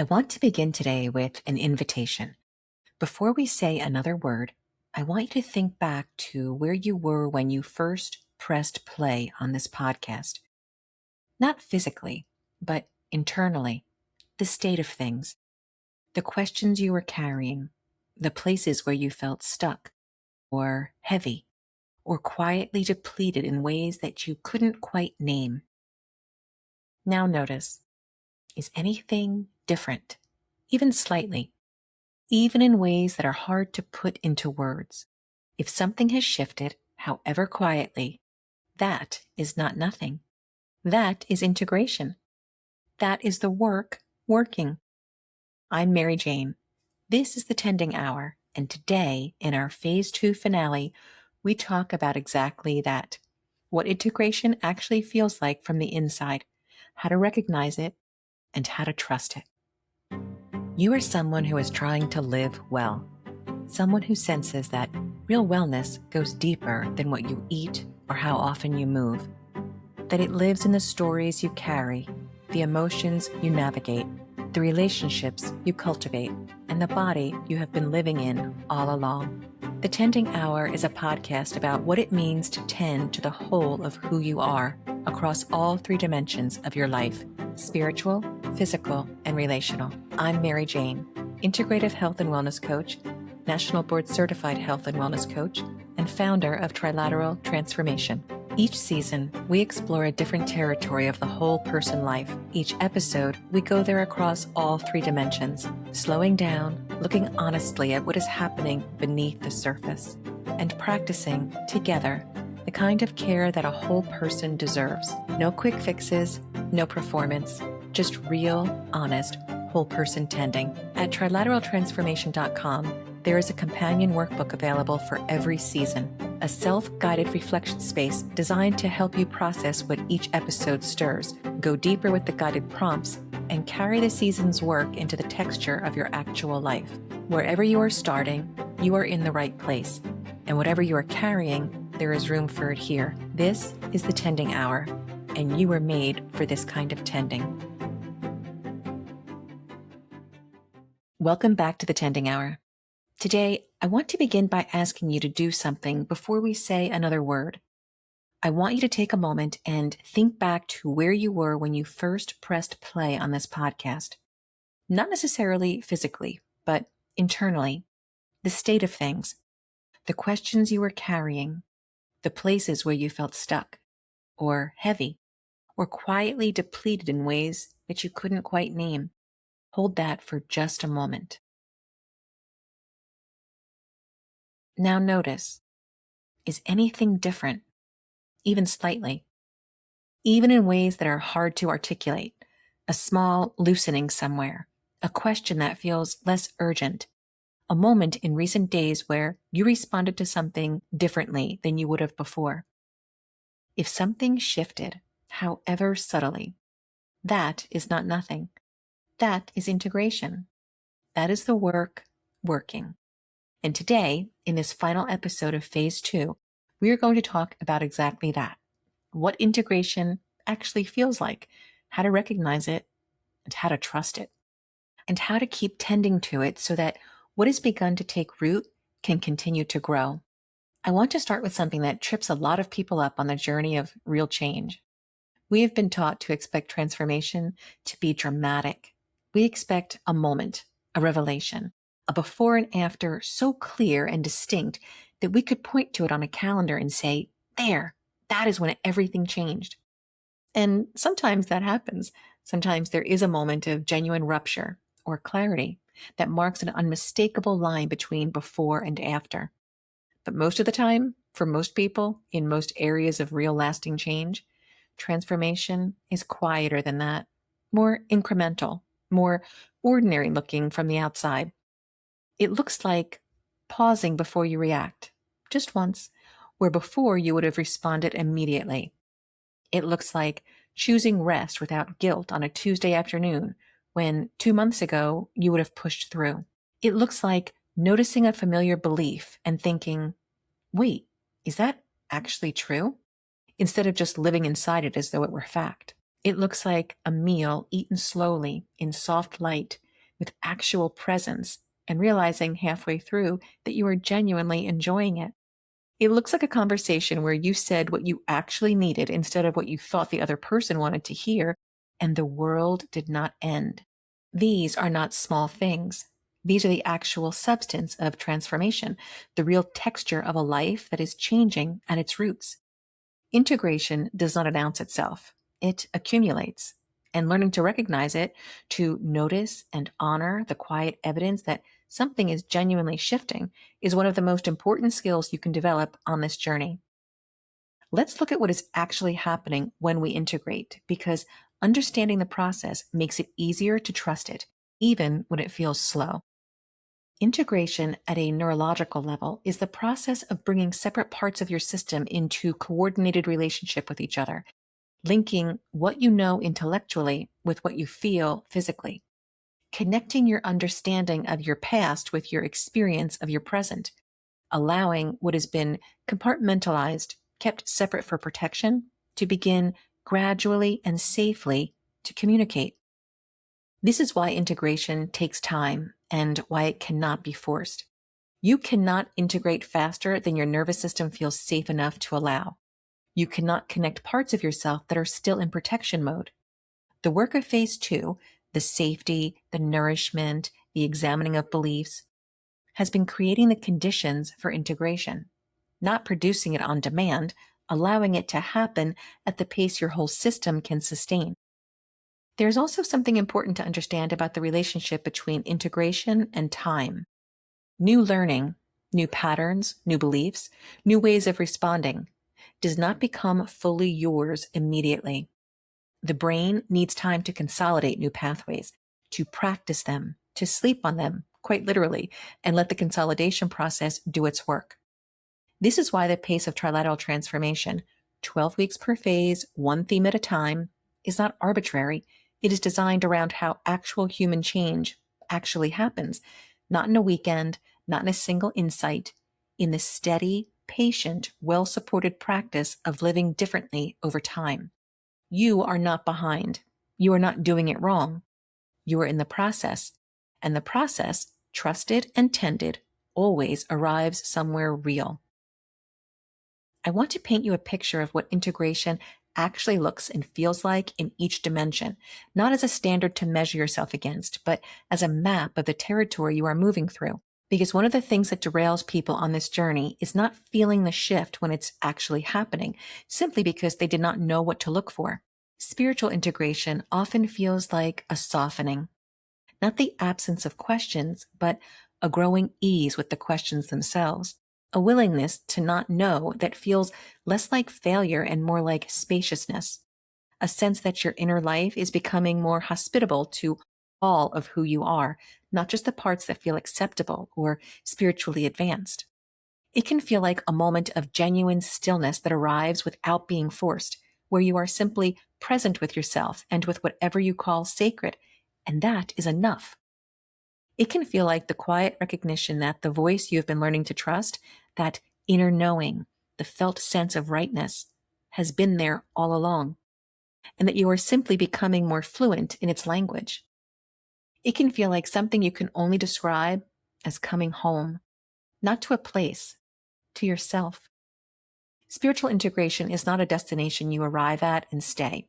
I want to begin today with an invitation. Before we say another word, I want you to think back to where you were when you first pressed play on this podcast. Not physically, but internally, the state of things, the questions you were carrying, the places where you felt stuck, or heavy, or quietly depleted in ways that you couldn't quite name. Now notice, is anything different, even slightly? Even in ways that are hard to put into words. If something has shifted, however quietly, that is not nothing. That is integration. That is the work working. I'm Mary Jane. This is the Tending Hour, and today, in our Phase 2 finale, we talk about exactly that. What integration actually feels like from the inside, how to recognize it, and how to trust it. You are someone who is trying to live well. Someone who senses that real wellness goes deeper than what you eat or how often you move. That it lives in the stories you carry, the emotions you navigate, the relationships you cultivate, and the body you have been living in all along. The Tending Hour is a podcast about what it means to tend to the whole of who you are across all three dimensions of your life: spiritual, physical, and relational. I'm Mary Jane, Integrative Health and Wellness Coach, National Board Certified Health and Wellness Coach, and founder of Trilateral Transformation. Each season, we explore a different territory of the whole person life. Each episode, we go there across all three dimensions, slowing down, looking honestly at what is happening beneath the surface, and practicing together the kind of care that a whole person deserves. No quick fixes, no performance, just real, honest, whole person tending. At trilateraltransformation.com, there is a companion workbook available for every season, a self-guided reflection space designed to help you process what each episode stirs, go deeper with the guided prompts, and carry the season's work into the texture of your actual life. Wherever you are starting, you are in the right place. And whatever you are carrying, there is room for it here. This is the Tending Hour, and you were made for this kind of tending. Welcome back to the Tending Hour. Today, I want to begin by asking you to do something before we say another word. I want you to take a moment and think back to where you were when you first pressed play on this podcast. Not necessarily physically, but internally. The state of things, the questions you were carrying, the places where you felt stuck, or heavy, or quietly depleted in ways that you couldn't quite name. Hold that for just a moment. Now notice, is anything different, even slightly, even in ways that are hard to articulate? A small loosening somewhere, a question that feels less urgent, a moment in recent days where you responded to something differently than you would have before. If something shifted, however subtly, that is not nothing. That is integration. That is the work working. And today, in this final episode of Phase 2, we are going to talk about exactly that. What integration actually feels like, how to recognize it, and how to trust it, and how to keep tending to it so that what has begun to take root can continue to grow. I want to start with something that trips a lot of people up on the journey of real change. We have been taught to expect transformation to be dramatic. We expect a moment, a revelation, a before and after so clear and distinct that we could point to it on a calendar and say, there, that is when everything changed. And sometimes that happens. Sometimes there is a moment of genuine rupture or clarity that marks an unmistakable line between before and after. But most of the time, for most people, in most areas of real lasting change, transformation is quieter than that, more incremental, more ordinary looking from the outside. It looks like pausing before you react, just once, where before you would have responded immediately. It looks like choosing rest without guilt on a Tuesday afternoon, when 2 months ago you would have pushed through. It looks like noticing a familiar belief and thinking, wait, is that actually true? Instead of just living inside it as though it were fact. It looks like a meal eaten slowly in soft light with actual presence, and realizing halfway through that you are genuinely enjoying it. It looks like a conversation where you said what you actually needed instead of what you thought the other person wanted to hear, and the world did not end. These are not small things. These are the actual substance of transformation, the real texture of a life that is changing at its roots. Integration does not announce itself. It accumulates. And learning to recognize it, to notice and honor the quiet evidence that something is genuinely shifting, is one of the most important skills you can develop on this journey. Let's look at what is actually happening when we integrate, because understanding the process makes it easier to trust it, even when it feels slow. Integration at a neurological level is the process of bringing separate parts of your system into coordinated relationship with each other, linking what you know intellectually with what you feel physically, connecting your understanding of your past with your experience of your present, allowing what has been compartmentalized, kept separate for protection, to begin gradually and safely to communicate. This is why integration takes time and why it cannot be forced. You cannot integrate faster than your nervous system feels safe enough to allow. You cannot connect parts of yourself that are still in protection mode. The work of phase 2, the safety, the nourishment, the examining of beliefs, has been creating the conditions for integration, not producing it on demand, allowing it to happen at the pace your whole system can sustain. There's also something important to understand about the relationship between integration and time. New learning, new patterns, new beliefs, new ways of responding does not become fully yours immediately. The brain needs time to consolidate new pathways, to practice them, to sleep on them, quite literally, and let the consolidation process do its work. This is why the pace of trilateral transformation, 12 weeks per phase, one theme at a time, is not arbitrary. It is designed around how actual human change actually happens, not in a weekend, not in a single insight, in the steady, patient, well-supported practice of living differently over time. You are not behind. You are not doing it wrong. You are in the process, and the process, trusted and tended, always arrives somewhere real. I want to paint you a picture of what integration actually looks and feels like in each dimension, not as a standard to measure yourself against, but as a map of the territory you are moving through. Because one of the things that derails people on this journey is not feeling the shift when it's actually happening, simply because they did not know what to look for. Spiritual integration often feels like a softening, not the absence of questions, but a growing ease with the questions themselves. A willingness to not know that feels less like failure and more like spaciousness. A sense that your inner life is becoming more hospitable to all of who you are, not just the parts that feel acceptable or spiritually advanced. It can feel like a moment of genuine stillness that arrives without being forced, where you are simply present with yourself and with whatever you call sacred, and that is enough. It can feel like the quiet recognition that the voice you have been learning to trust, that inner knowing, the felt sense of rightness, has been there all along, and that you are simply becoming more fluent in its language. It can feel like something you can only describe as coming home, not to a place, to yourself. Spiritual integration is not a destination you arrive at and stay.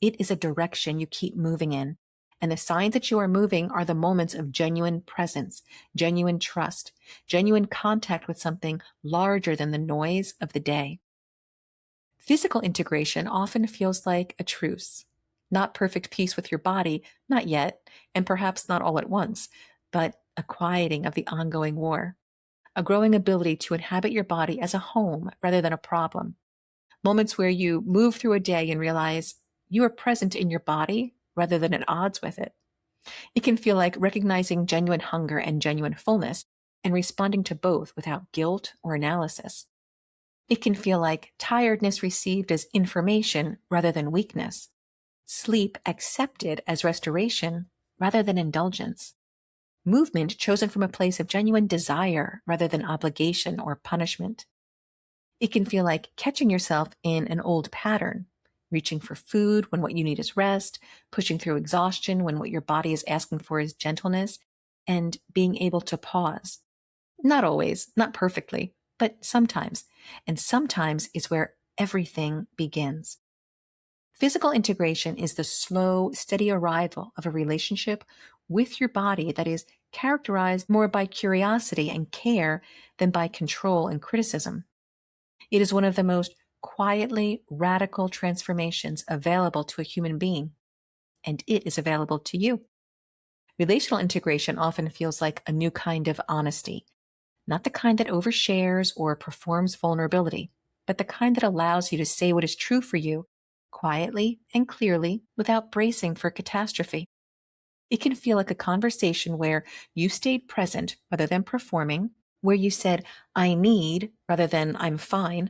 It is a direction you keep moving in. And the signs that you are moving are the moments of genuine presence, genuine trust, genuine contact with something larger than the noise of the day. Physical integration often feels like a truce. Not perfect peace with your body, not yet, and perhaps not all at once, but a quieting of the ongoing war. A growing ability to inhabit your body as a home rather than a problem. Moments where you move through a day and realize you are present in your body rather than at odds with it. It can feel like recognizing genuine hunger and genuine fullness and responding to both without guilt or analysis. It can feel like tiredness received as information rather than weakness. Sleep accepted as restoration rather than indulgence. Movement chosen from a place of genuine desire rather than obligation or punishment. It can feel like catching yourself in an old pattern, reaching for food when what you need is rest, pushing through exhaustion when what your body is asking for is gentleness, and being able to pause. Not always, not perfectly, but sometimes. And sometimes is where everything begins. Physical integration is the slow, steady arrival of a relationship with your body that is characterized more by curiosity and care than by control and criticism. It is one of the most quietly radical transformations available to a human being, and it is available to you. Relational integration often feels like a new kind of honesty, not the kind that overshares or performs vulnerability, but the kind that allows you to say what is true for you quietly and clearly without bracing for catastrophe. It can feel like a conversation where you stayed present rather than performing, where you said, I need rather than I'm fine,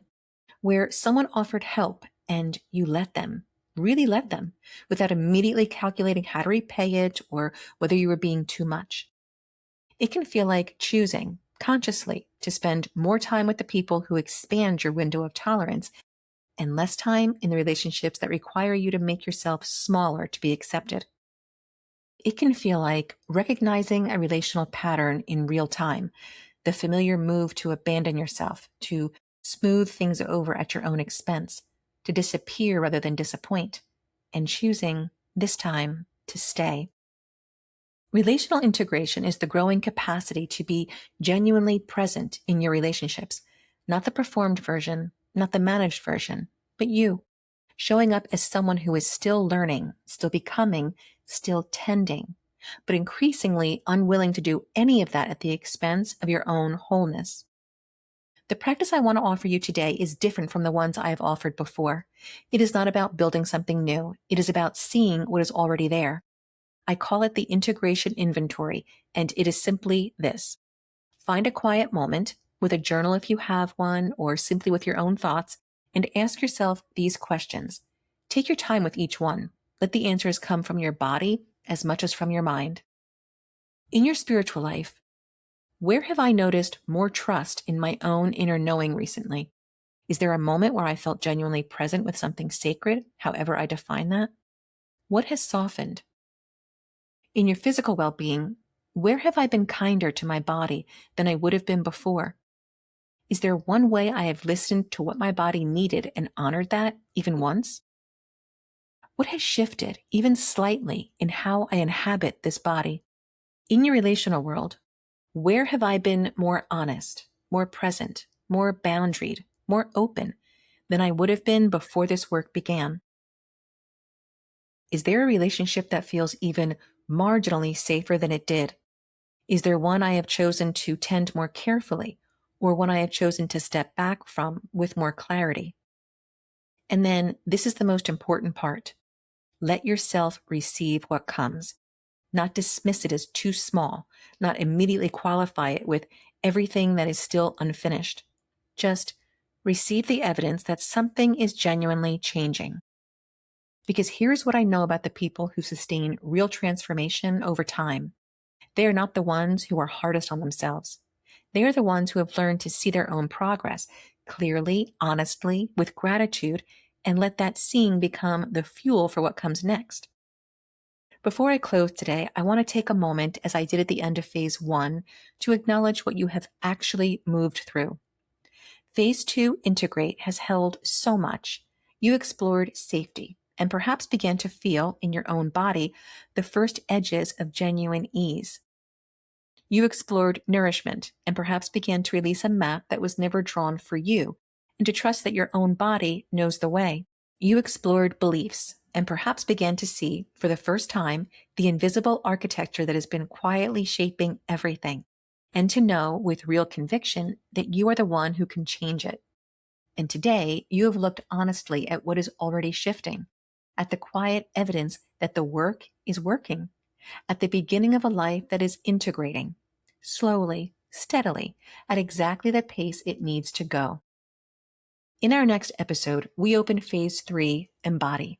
where someone offered help and you let them, really let them, without immediately calculating how to repay it or whether you were being too much. It can feel like choosing, consciously, to spend more time with the people who expand your window of tolerance and less time in the relationships that require you to make yourself smaller to be accepted. It can feel like recognizing a relational pattern in real time, the familiar move to abandon yourself, to smooth things over at your own expense, to disappear rather than disappoint, and choosing, this time, to stay. Relational integration is the growing capacity to be genuinely present in your relationships, not the performed version, not the managed version, but you, showing up as someone who is still learning, still becoming, still tending, but increasingly unwilling to do any of that at the expense of your own wholeness. The practice I want to offer you today is different from the ones I have offered before. It is not about building something new. It is about seeing what is already there. I call it the integration inventory, and it is simply this. Find a quiet moment, with a journal if you have one, or simply with your own thoughts, and ask yourself these questions. Take your time with each one. Let the answers come from your body as much as from your mind. In your spiritual life, where have I noticed more trust in my own inner knowing recently? Is there a moment where I felt genuinely present with something sacred, however I define that? What has softened? In your physical well-being, where have I been kinder to my body than I would have been before? Is there one way I have listened to what my body needed and honored that, even once? What has shifted, even slightly, in how I inhabit this body? In your relational world, where have I been more honest, more present, more boundaried, more open than I would have been before this work began? Is there a relationship that feels even marginally safer than it did? Is there one I have chosen to tend more carefully, or one I have chosen to step back from with more clarity? And then, this is the most important part. Let yourself receive what comes, not dismiss it as too small, not immediately qualify it with everything that is still unfinished. Just receive the evidence that something is genuinely changing. Because here's what I know about the people who sustain real transformation over time. They are not the ones who are hardest on themselves. They are the ones who have learned to see their own progress clearly, honestly, with gratitude, and let that seeing become the fuel for what comes next. Before I close today, I want to take a moment, as I did at the end of Phase 1, to acknowledge what you have actually moved through. Phase 2, Integrate, has held so much. You explored safety and perhaps began to feel in your own body the first edges of genuine ease. You explored nourishment and perhaps began to release a map that was never drawn for you and to trust that your own body knows the way. You explored beliefs and perhaps began to see, for the first time, the invisible architecture that has been quietly shaping everything, and to know with real conviction that you are the one who can change it. And today, you have looked honestly at what is already shifting, at the quiet evidence that the work is working, at the beginning of a life that is integrating, slowly, steadily, at exactly the pace it needs to go. In our next episode, we open Phase 3, Embody.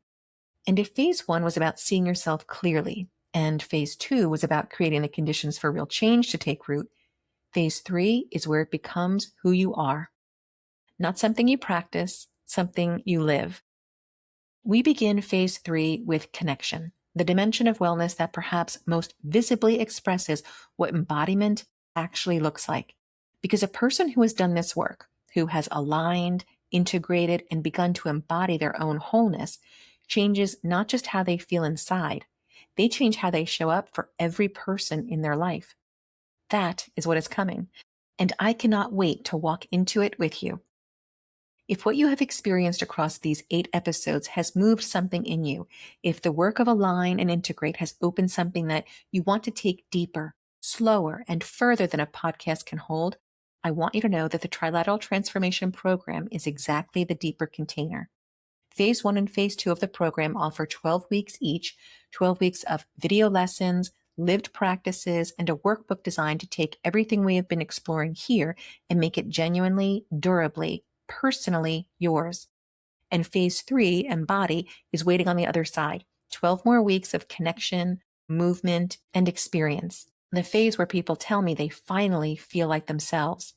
And if Phase 1 was about seeing yourself clearly, and Phase 2 was about creating the conditions for real change to take root, Phase 3 is where it becomes who you are. Not something you practice, something you live. We begin phase 3 with connection, the dimension of wellness that perhaps most visibly expresses what embodiment actually looks like. Because a person who has done this work, who has aligned, integrated, and begun to embody their own wholeness, changes not just how they feel inside, they change how they show up for every person in their life. That is what is coming, and I cannot wait to walk into it with you. If what you have experienced across these 8 episodes has moved something in you, if the work of Align and Integrate has opened something that you want to take deeper, slower, and further than a podcast can hold, I want you to know that the Trilateral Transformation Program is exactly the deeper container. Phase 1 and Phase 2 of the program offer 12 weeks each, 12 weeks of video lessons, lived practices, and a workbook designed to take everything we have been exploring here and make it genuinely, durably, personally yours. And Phase 3, Embody, is waiting on the other side. 12 more weeks of connection, movement, and experience. The phase where people tell me they finally feel like themselves.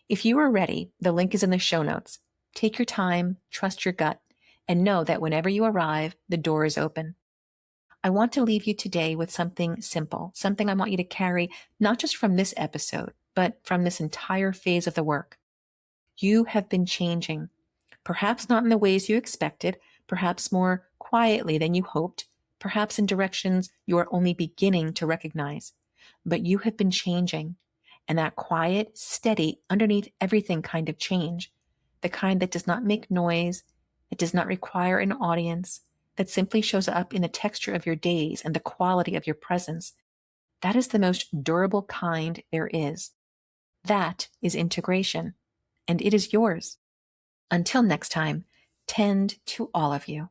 If you are ready, the link is in the show notes. Take your time, trust your gut, and know that whenever you arrive, the door is open. I want to leave you today with something simple, something I want you to carry not just from this episode, but from this entire phase of the work. You have been changing, perhaps not in the ways you expected, perhaps more quietly than you hoped, perhaps in directions you are only beginning to recognize. But you have been changing, and that quiet, steady, underneath everything kind of change, the kind that does not make noise, it does not require an audience, that simply shows up in the texture of your days and the quality of your presence, that is the most durable kind there is. That is integration, and it is yours. Until next time, tend to all of you.